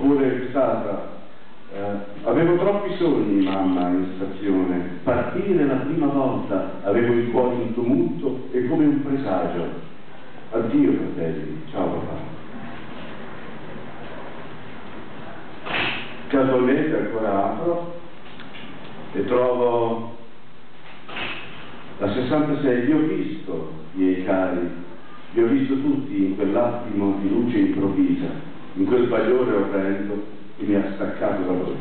Oppure stata, avevo troppi sogni, mamma, in stazione, partire la prima volta, avevo il cuore in tumulto e come un presagio. Addio fratelli, ciao papà. Casualmente ancora apro e trovo la 66. Vi ho visto, miei cari, vi ho visto tutti in quell'attimo di luce improvvisa, in quel bagliore orrendo che mi ha staccato da voi.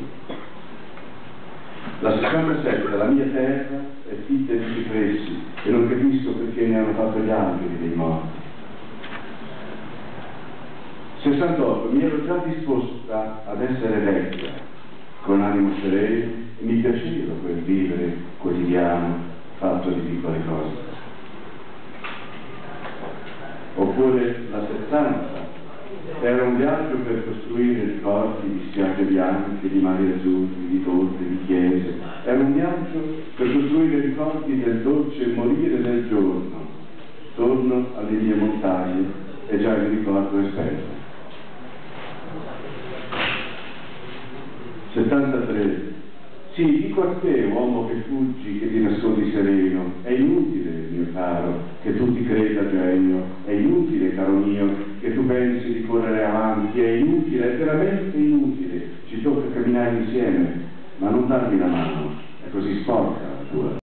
La 67, la mia terra, è fitta di cipressi e non capisco perché ne hanno fatto gli angeli dei morti. 68, mi ero già disposta ad essere vecchia, con animo sereno, e mi piaceva quel vivere quotidiano fatto di piccole cose. Oppure la 70, era un viaggio per costruire ricordi di spiagge bianche, di mari azzurri, di torri, di chiese. Era un viaggio per costruire ricordi del dolce morire del giorno. Torno alle mie montagne e già il ricordo è spento. 73. Sì, dico a te, uomo che fuggi, che ti nascondi sereno, è inutile, mio caro, che tu ti creda genio, è inutile, caro mio, che tu pensi di correre avanti, è inutile, è veramente inutile, ci tocca camminare insieme, ma non darmi la mano, è così sporca la tua.